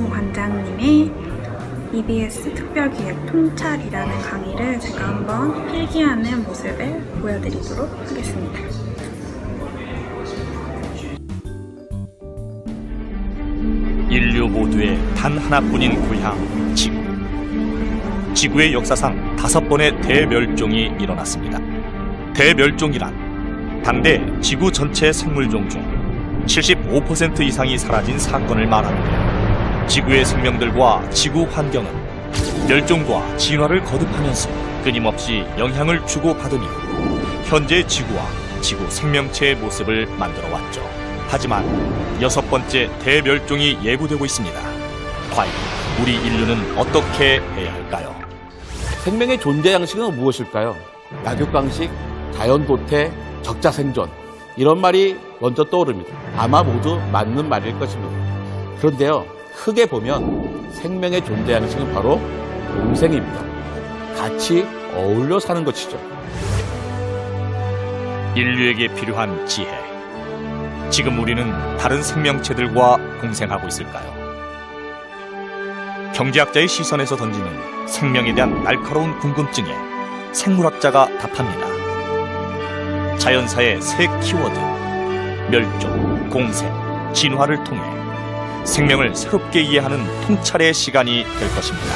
이수정 관장님의 EBS 특별기획 통찰이라는 강의를 제가 한번 필기하는 모습을 보여드리도록 하겠습니다. 인류 모두의 단 하나뿐인 고향, 지구. 지구의 역사상 5번의 대멸종이 일어났습니다. 대멸종이란 당대 지구 전체 생물종 중 75% 이상이 사라진 사건을 말하는데, 지구의 생명들과 지구 환경은 멸종과 진화를 거듭하면서 끊임없이 영향을 주고받으며 현재 지구와 지구 생명체의 모습을 만들어왔죠. 하지만 6번째 대멸종이 예고되고 있습니다. 과연 우리 인류는 어떻게 해야 할까요? 생명의 존재 양식은 무엇일까요? 약육강식, 자연도태, 적자생존, 이런 말이 먼저 떠오릅니다. 아마 모두 맞는 말일 것입니다. 그런데요, 크게 보면 생명의 존재 양식은 바로 공생입니다. 같이 어울려 사는 것이죠. 인류에게 필요한 지혜. 지금 우리는 다른 생명체들과 공생하고 있을까요? 경제학자의 시선에서 던지는 생명에 대한 날카로운 궁금증에 생물학자가 답합니다. 자연사의 세 키워드, 멸종, 공생, 진화를 통해 생명을 새롭게 이해하는 통찰의 시간이 될 것입니다.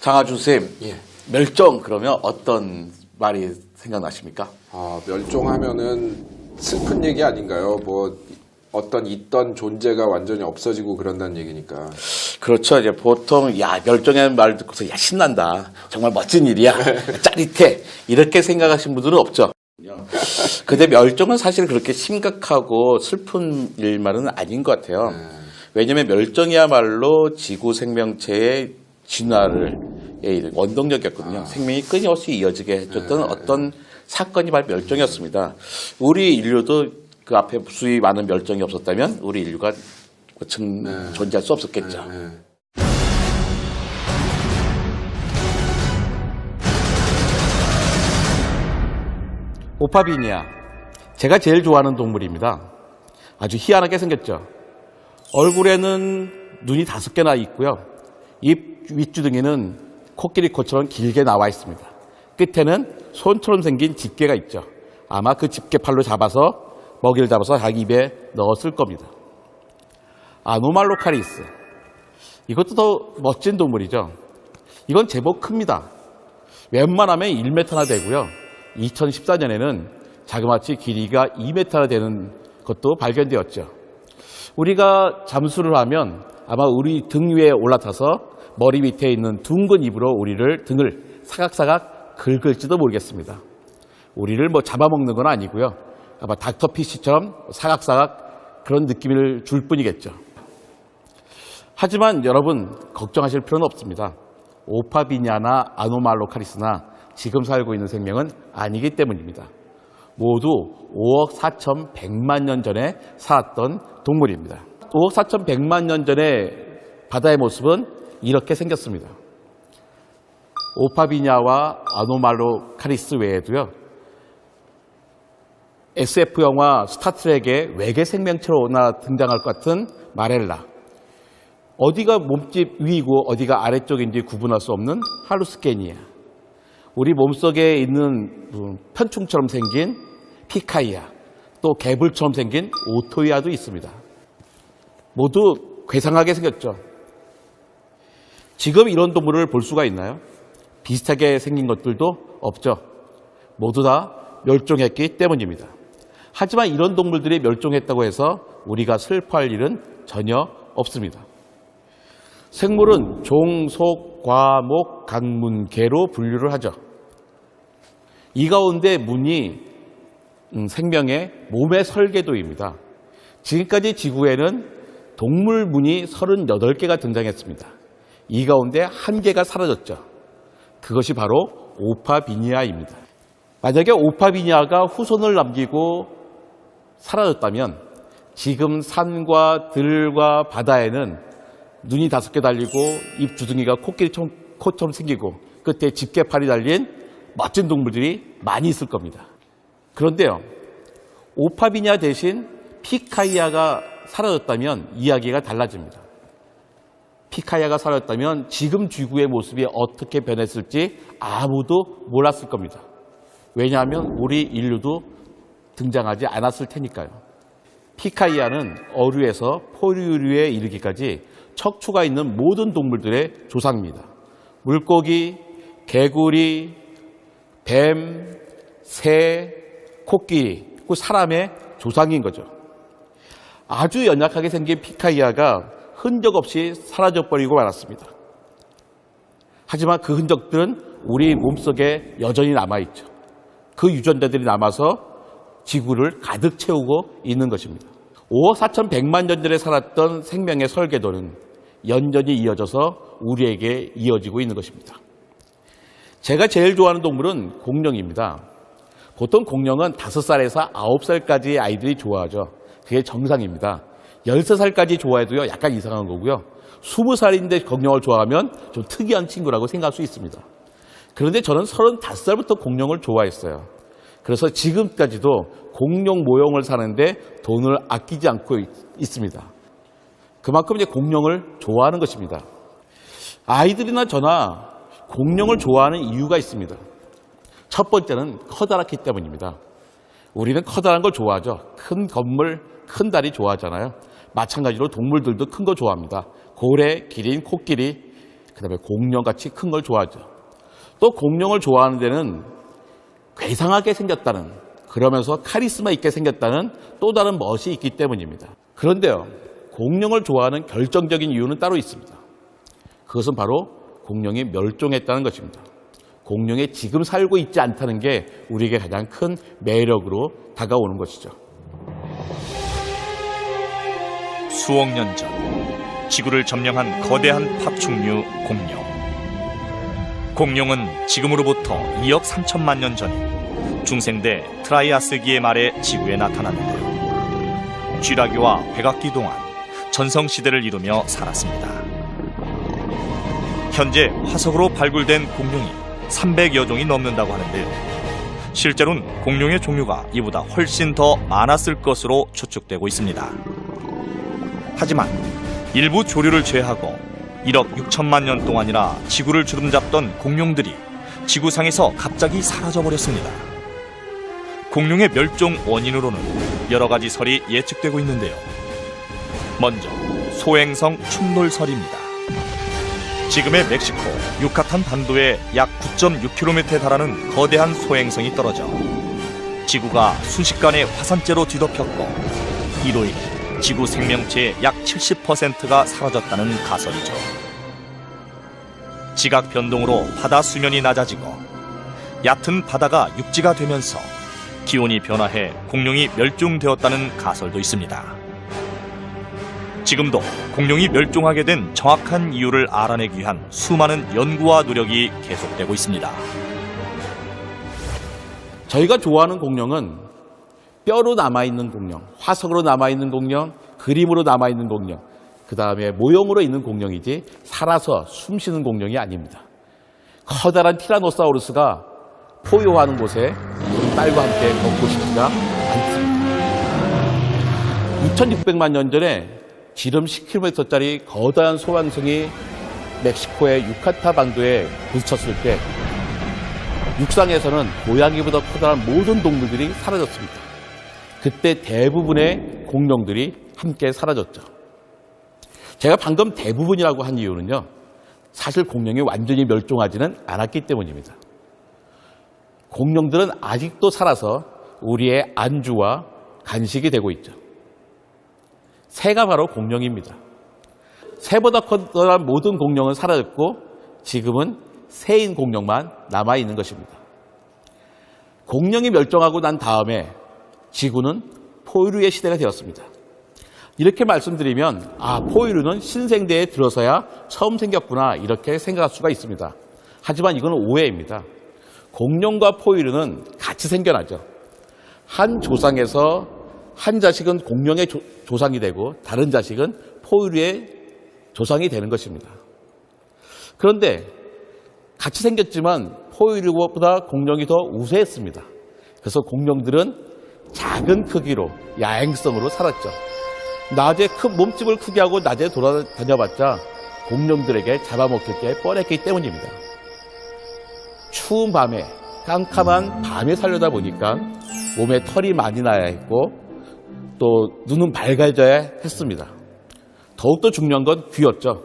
장하준 선생님, 멸종 그러면 어떤 말이 생각나십니까? 멸종하면은 슬픈 얘기 아닌가요? 뭐 어떤 있던 존재가 완전히 없어지고 그런다는 얘기니까. 그렇죠. 이제 보통 멸종이라는 말 듣고서 신난다. 정말 멋진 일이야. 짜릿해. 이렇게 생각하시는 분들은 없죠. 근데 멸종은 사실 그렇게 심각하고 슬픈 일만은 아닌 것 같아요. 왜냐하면 멸종이야말로 지구 생명체의 진화를 원동력이었거든요. 생명이 끊임없이 이어지게 해줬던 어떤 사건이 바로 멸종이었습니다. 우리 인류도 그 앞에 수위 많은 멸종이 없었다면 우리 인류가 존재할 수 없었겠죠. 오파비니아, 제가 제일 좋아하는 동물입니다. 아주 희한하게 생겼죠. 얼굴에는 눈이 5개나 있고요. 입 윗주둥이는 코끼리 코처럼 길게 나와 있습니다. 끝에는 손처럼 생긴 집게가 있죠. 아마 그 집게팔로 잡아서 먹이를 잡아서 자기 입에 넣었을 겁니다. 아노말로카리스, 이것도 더 멋진 동물이죠. 이건 제법 큽니다. 웬만하면 1m나 되고요. 2014년에는 자그마치 길이가 2m나 되는 것도 발견되었죠. 우리가 잠수를 하면 아마 우리 등 위에 올라타서 머리 밑에 있는 둥근 입으로 우리를 등을 사각사각 긁을지도 모르겠습니다. 우리를 잡아먹는 건 아니고요. 아마 닥터피쉬처럼 사각사각 그런 느낌을 줄 뿐이겠죠. 하지만 여러분 걱정하실 필요는 없습니다. 오파비니아나 아노말로카리스나 지금 살고 있는 생명은 아니기 때문입니다. 모두 5억 4,100만 년 전에 살았던 동물입니다. 5억 4,100만 년 전에 바다의 모습은 이렇게 생겼습니다. 오파비니아와 아노말로카리스 외에도요, SF 영화 스타트rek의 외계 생명체로 등장할 것 같은 마렐라, 어디가 몸집 위이고 어디가 아래쪽인지 구분할 수 없는 할루스케니아, 우리 몸속에 있는 편충처럼 생긴 피카이아, 또 개불처럼 생긴 오토이아도 있습니다. 모두 괴상하게 생겼죠. 지금 이런 동물을 볼 수가 있나요? 비슷하게 생긴 것들도 없죠. 모두 다 멸종했기 때문입니다. 하지만 이런 동물들이 멸종했다고 해서 우리가 슬퍼할 일은 전혀 없습니다. 생물은 종, 속, 과, 목, 강문, 개로 분류를 하죠. 이 가운데 문이 생명의 몸의 설계도입니다. 지금까지 지구에는 동물문이 38개가 등장했습니다. 이 가운데 1개가 사라졌죠. 그것이 바로 오파비니아입니다. 만약에 오파비니아가 후손을 남기고 사라졌다면 지금 산과 들과 바다에는 눈이 5개 달리고 입 주둥이가 코처럼 생기고 끝에 집게팔이 달린 멋진 동물들이 많이 있을 겁니다. 그런데요, 오파비냐 대신 피카이아가 사라졌다면 이야기가 달라집니다. 피카이아가 사라졌다면 지금 지구의 모습이 어떻게 변했을지 아무도 몰랐을 겁니다. 왜냐하면 우리 인류도 등장하지 않았을 테니까요. 피카이아는 어류에서 포유류에 이르기까지 척추가 있는 모든 동물들의 조상입니다. 물고기, 개구리, 뱀, 새, 코끼리, 그 사람의 조상인 거죠. 아주 연약하게 생긴 피카이아가 흔적 없이 사라져버리고 말았습니다. 하지만 그 흔적들은 우리 몸속에 여전히 남아있죠. 그 유전자들이 남아서 지구를 가득 채우고 있는 것입니다. 5억 4,100만 년 전에 살았던 생명의 설계도는 연전히 이어져서 우리에게 이어지고 있는 것입니다. 제가 제일 좋아하는 동물은 공룡입니다. 보통 공룡은 5살에서 9살까지의 아이들이 좋아하죠. 그게 정상입니다. 13살까지 좋아해도요, 약간 이상한 거고요. 20살인데 공룡을 좋아하면 좀 특이한 친구라고 생각할 수 있습니다. 그런데 저는 35살부터 공룡을 좋아했어요. 그래서 지금까지도 공룡 모형을 사는데 돈을 아끼지 않고 있습니다. 그만큼 이제 공룡을 좋아하는 것입니다. 아이들이나 저나 공룡을 좋아하는 이유가 있습니다. 첫 번째는 커다랗기 때문입니다. 우리는 커다란 걸 좋아하죠. 큰 건물, 큰 다리 좋아하잖아요. 마찬가지로 동물들도 큰 거 좋아합니다. 고래, 기린, 코끼리, 그다음에 공룡같이 큰 걸 좋아하죠. 또 공룡을 좋아하는 데는 괴상하게 생겼다는, 그러면서 카리스마 있게 생겼다는 또 다른 멋이 있기 때문입니다. 그런데요, 공룡을 좋아하는 결정적인 이유는 따로 있습니다. 그것은 바로 공룡이 멸종했다는 것입니다. 공룡이 지금 살고 있지 않다는 게 우리에게 가장 큰 매력으로 다가오는 것이죠. 수억 년 전 지구를 점령한 거대한 파충류 공룡. 공룡은 지금으로부터 2억 3천만 년 전인 중생대 트라이아스기의 말에 지구에 나타났는데요. 쥐라기와 백악기 동안 전성시대를 이루며 살았습니다. 현재 화석으로 발굴된 공룡이 300여 종이 넘는다고 하는데요. 실제로는 공룡의 종류가 이보다 훨씬 더 많았을 것으로 추측되고 있습니다. 하지만 일부 조류를 제외하고 1억 6천만 년 동안이나 지구를 주름잡던 공룡들이 지구상에서 갑자기 사라져버렸습니다. 공룡의 멸종 원인으로는 여러 가지 설이 예측되고 있는데요. 먼저 소행성 충돌설입니다. 지금의 멕시코 유카탄 반도에 약 9.6km에 달하는 거대한 소행성이 떨어져 지구가 순식간에 화산재로 뒤덮였고 이로 인해 지구 생명체의 약 70%가 사라졌다는 가설이죠. 지각 변동으로 바다 수면이 낮아지고 얕은 바다가 육지가 되면서 기온이 변화해 공룡이 멸종되었다는 가설도 있습니다. 지금도 공룡이 멸종하게 된 정확한 이유를 알아내기 위한 수많은 연구와 노력이 계속되고 있습니다. 저희가 좋아하는 공룡은 뼈로 남아있는 공룡, 화석으로 남아있는 공룡, 그림으로 남아있는 공룡, 그 다음에 모형으로 있는 공룡이지 살아서 숨쉬는 공룡이 아닙니다. 커다란 티라노사우루스가 포효하는 곳에 딸과 함께 걷고 싶지가 않습니다. 2600만 년 전에 지름 10km짜리 거대한 소행성이 멕시코의 유카타 반도에 부딪혔을 때 육상에서는 고양이보다 커다란 모든 동물들이 사라졌습니다. 그때 대부분의 공룡들이 함께 사라졌죠. 제가 방금 대부분이라고 한 이유는요, 사실 공룡이 완전히 멸종하지는 않았기 때문입니다. 공룡들은 아직도 살아서 우리의 안주와 간식이 되고 있죠. 새가 바로 공룡입니다. 새보다 커다란 모든 공룡은 사라졌고 지금은 새인 공룡만 남아있는 것입니다. 공룡이 멸종하고 난 다음에 지구는 포유류의 시대가 되었습니다. 이렇게 말씀드리면 포유류는 신생대에 들어서야 처음 생겼구나 이렇게 생각할 수가 있습니다. 하지만 이건 오해입니다. 공룡과 포유류는 같이 생겨나죠. 한 조상에서 한 자식은 공룡의 조상이 되고 다른 자식은 포유류의 조상이 되는 것입니다. 그런데 같이 생겼지만 포유류보다 공룡이 더 우세했습니다. 그래서 공룡들은 작은 크기로 야행성으로 살았죠. 낮에 큰 몸집을 크게 하고 낮에 돌아다녀봤자 공룡들에게 잡아먹힐 게 뻔했기 때문입니다. 추운 밤에 깜깜한 밤에 살려다 보니까 몸에 털이 많이 나야 했고 또 눈은 밝아져야 했습니다. 더욱더 중요한 건 귀였죠.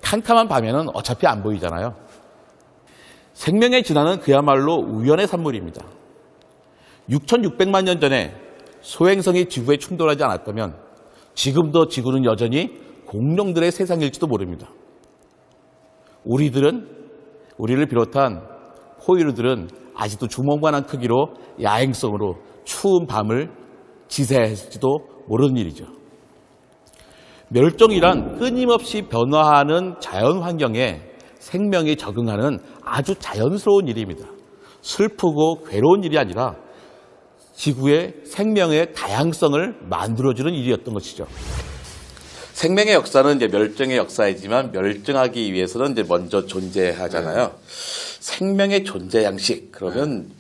캄캄한 밤에는 어차피 안 보이잖아요. 생명의 진화는 그야말로 우연의 산물입니다. 6,600만 년 전에 소행성이 지구에 충돌하지 않았다면 지금도 지구는 여전히 공룡들의 세상일지도 모릅니다. 우리를 비롯한 포유류들은 아직도 주먹만한 크기로 야행성으로 추운 밤을 지새할지도 모르는 일이죠. 멸종이란 끊임없이 변화하는 자연 환경에 생명이 적응하는 아주 자연스러운 일입니다. 슬프고 괴로운 일이 아니라 지구의 생명의 다양성을 만들어주는 일이었던 것이죠. 생명의 역사는 이제 멸종의 역사이지만 멸종하기 위해서는 이제 먼저 존재하잖아요. 생명의 존재 양식 그러면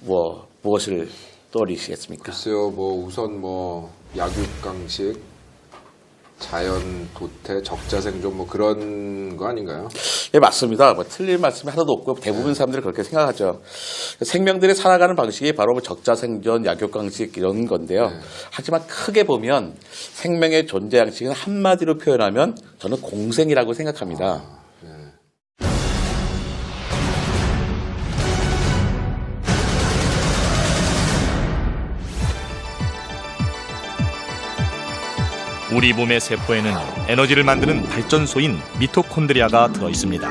무엇을 떠올리시겠습니까? 글쎄요, 우선 약육강식, 자연 도태, 적자생존 그런 거 아닌가요? 예, 맞습니다. 틀린 말씀이 하나도 없고 대부분 사람들이 그렇게 생각하죠. 생명들이 살아가는 방식이 바로 적자생존, 약육강식 이런 건데요. 하지만 크게 보면 생명의 존재 양식은 한마디로 표현하면 저는 공생이라고 생각합니다. 우리 몸의 세포에는 에너지를 만드는 발전소인 미토콘드리아가 들어있습니다.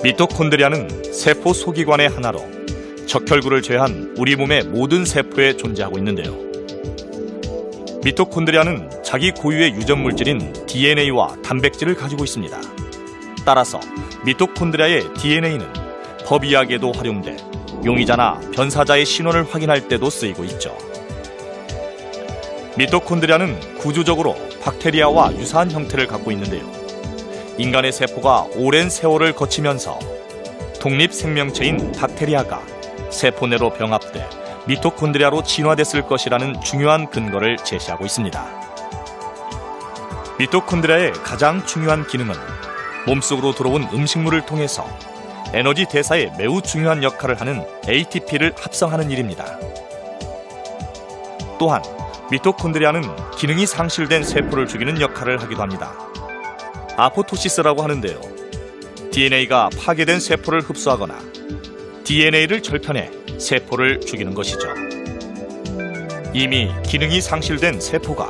미토콘드리아는 세포 소기관의 하나로 적혈구를 제외한 우리 몸의 모든 세포에 존재하고 있는데요. 미토콘드리아는 자기 고유의 유전물질인 DNA와 단백질을 가지고 있습니다. 따라서 미토콘드리아의 DNA는 법 이야기에도 활용돼 용의자나 변사자의 신원을 확인할 때도 쓰이고 있죠. 미토콘드리아는 구조적으로 박테리아와 유사한 형태를 갖고 있는데요. 인간의 세포가 오랜 세월을 거치면서 독립생명체인 박테리아가 세포 내로 병합돼 미토콘드리아로 진화됐을 것이라는 중요한 근거를 제시하고 있습니다. 미토콘드리아의 가장 중요한 기능은 몸속으로 들어온 음식물을 통해서 에너지 대사에 매우 중요한 역할을 하는 ATP를 합성하는 일입니다. 또한 미토콘드리아는 기능이 상실된 세포를 죽이는 역할을 하기도 합니다. 아포토시스라고 하는데요. DNA가 파괴된 세포를 흡수하거나 DNA를 절편해 세포를 죽이는 것이죠. 이미 기능이 상실된 세포가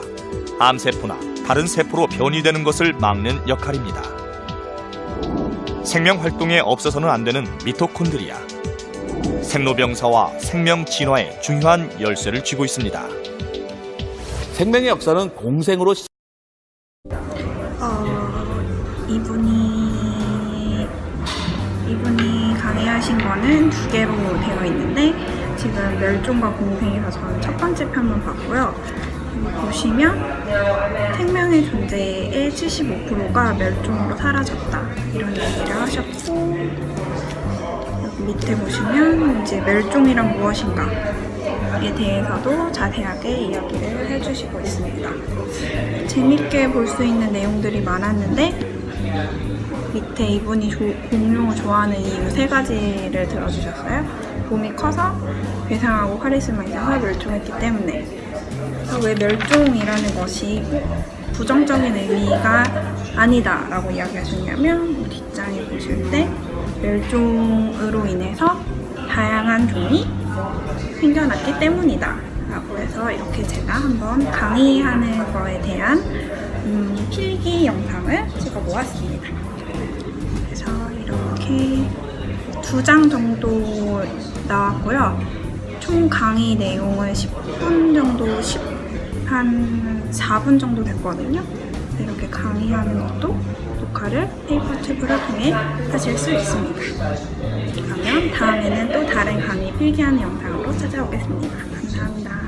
암세포나 다른 세포로 변이되는 것을 막는 역할입니다. 생명 활동에 없어서는 안 되는 미토콘드리아. 생로병사와 생명 진화에 중요한 열쇠를 쥐고 있습니다. 생명의 역사는 공생으로 이분이 강의하신 거는 2개로 되어 있는데 지금 멸종과 공생에서 저는 첫 번째 편만 봤고요. 여기 보시면 생명의 존재의 75%가 멸종으로 사라졌다 이런 얘기를 하셨고, 여기 밑에 보시면 이제 멸종이란 무엇인가에 대해서도 자세하게 이야기를 해주시고 있습니다. 재밌게 볼 수 있는 내용들이 많았는데 밑에 이분이 공룡을 좋아하는 이유 3가지를 들어주셨어요. 몸이 커서 괴상하고 카리스마 있어서 멸종했기 때문에. 그래서 왜 멸종이라는 것이 꼭 부정적인 의미가 아니다 라고 이야기하셨냐면, 뒷장에 보실 때 멸종으로 인해서 다양한 종이 생겨났기 때문이다 라고 해서 이렇게 제가 한번 강의하는 거에 대한 필기 영상을 찍어 모았습니다. 그래서 이렇게 2장 정도 나왔고요. 총 강의 내용은 10분 정도, 한 4분 정도 됐거든요. 이렇게 강의하는 것도 녹화를 페이퍼 튜브를 통해 하실 수 있습니다. 그러면 다음에는 또 다른 강의 필기하는 영상으로 찾아오겠습니다. 감사합니다.